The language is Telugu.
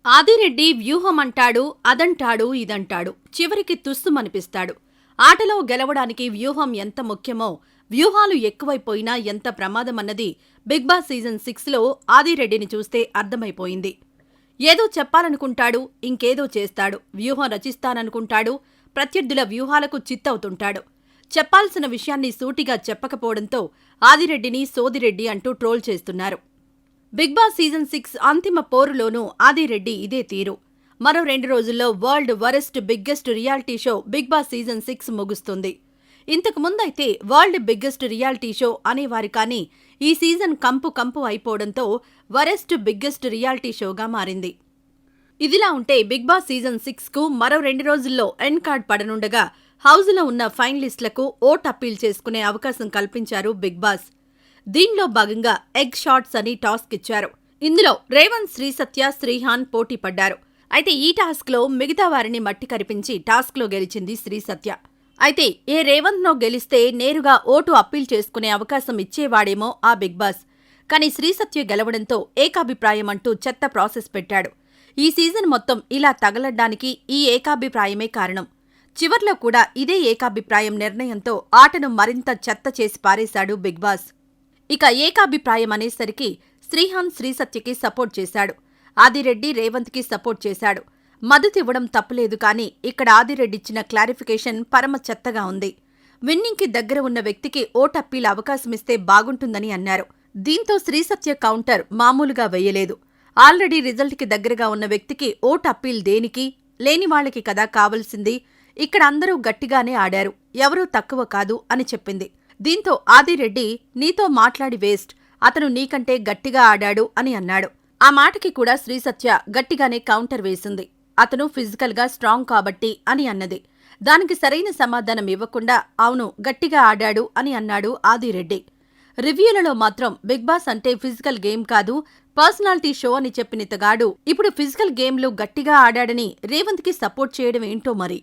ఆదిరెడ్డి వ్యూహమంటాడు, అదంటాడు, ఇదంటాడు. చివరికి తుస్సుమనిపిస్తాడు. ఆటలో గెలవడానికి వ్యూహం ఎంత ముఖ్యమో, వ్యూహాలు ఎక్కువైపోయినా ఎంత ప్రమాదమన్నది బిగ్ బాస్ సీజన్ 6లో ఆదిరెడ్డిని చూస్తే అర్థమైపోయింది. ఏదో చెప్పాలనుకుంటాడు, ఇంకేదో చేస్తాడు. వ్యూహం రచిస్తాననుకుంటాడు, ప్రత్యర్థుల వ్యూహాలకు చిత్తవుతుంటాడు. చెప్పాల్సిన విషయాన్ని సూటిగా చెప్పకపోవడంతో ఆదిరెడ్డిని సోదిరెడ్డి అంటూ ట్రోల్ చేస్తున్నారు. బిగ్ బాస్ సీజన్ 6 అంతిమ పోరులోనూ ఆదిరెడ్డి ఇదే తీరు. మరో 2 రోజుల్లో world worst biggest reality show Bigg Boss season 6 ముగుస్తుంది. ఇంతకు ముందైతే వరల్డ్ బిగ్గెస్ట్ రియాలిటీ షో అనేవారు, కానీ ఈ సీజన్ కంపు అయిపోవడంతో వరెస్ట్ బిగ్గెస్ట్ రియాలిటీ షోగా మారింది. ఇదిలా ఉంటే బిగ్ బాస్ సీజన్ 6కు మరో 2 రోజుల్లో ఎండ్ కార్డ్ పడనుండగా హౌజ్లో ఉన్న ఫైనలిస్టులకు ఓట్ అప్పీల్ చేసుకునే అవకాశం కల్పించారు బిగ్ బాస్. దీనిలో భాగంగా ఎగ్ షాట్స్ అని టాస్క్ ఇచ్చారు. ఇందులో రేవంత్, శ్రీసత్య, శ్రీహాన్ పోటీ పడ్డారు. అయితే ఈ టాస్క్లో మిగతా వారిని మట్టి కరిపించి టాస్క్లో గెలిచింది శ్రీసత్య. అయితే ఏ రేవంత్నో గెలిస్తే నేరుగా ఓటు అప్పీల్ చేసుకునే అవకాశం ఇచ్చేవాడేమో ఆ బిగ్ బాస్. కానీ శ్రీసత్య గెలవడంతో ఏకాభిప్రాయం అంటూ చెత్త ప్రాసెస్ పెట్టాడు. ఈ సీజన్ మొత్తం ఇలా తగలడ్డానికి ఈ ఏకాభిప్రాయమే కారణం. చివర్లో కూడా ఇదే ఏకాభిప్రాయం నిర్ణయంతో ఆటను మరింత చెత్త చేసి పారేశాడు బిగ్ బాస్. ఇక ఏకాభిప్రాయం అనేసరికి శ్రీహాన్ శ్రీసత్యకి సపోర్ట్ చేశాడు. ఆదిరెడ్డి రేవంత్కి సపోర్ట్ చేశాడు. మద్దతివ్వడం తప్పులేదు, కానీ ఇక్కడ ఆదిరెడ్డిచ్చిన క్లారిఫికేషన్ పరమ చెత్తగా ఉంది. విన్నింగ్కి దగ్గర ఉన్న వ్యక్తికి ఓట్ అప్పీల్ అవకాశమిస్తే బాగుంటుందని అన్నారు. దీంతో శ్రీసత్య కౌంటర్ మామూలుగా వెయ్యలేదు. ఆల్రెడీ రిజల్ట్కి దగ్గరగా ఉన్న వ్యక్తికి ఓట్ అప్పీల్ దేనికి? లేని వాళ్లకి కదా కావలసింది. ఇక్కడ అందరూ గట్టిగానే ఆడారు, ఎవరూ తక్కువ కాదు అని చెప్పింది. దీంతో ఆదిరెడ్డి నీతో మాట్లాడి వేస్ట్, అతను నీకంటే గట్టిగా ఆడాడు అని అన్నాడు. ఆ మాటకి కూడా శ్రీసత్య గట్టిగానే కౌంటర్ వేసింది. అతను ఫిజికల్గా స్ట్రాంగ్ కాబట్టి అని అన్నది. దానికి సరైన సమాధానం ఇవ్వకుండా అవును గట్టిగా ఆడాడు అని అన్నాడు ఆదిరెడ్డి. రివ్యూలలో మాత్రం బిగ్ బాస్ అంటే ఫిజికల్ గేమ్ కాదు, పర్సనాలిటీ షో అని చెప్పిన ఇతగాడు ఇప్పుడు ఫిజికల్ గేమ్లో గట్టిగా ఆడాడని రేవంత్కి సపోర్ట్ చేయడం ఏంటో మరి.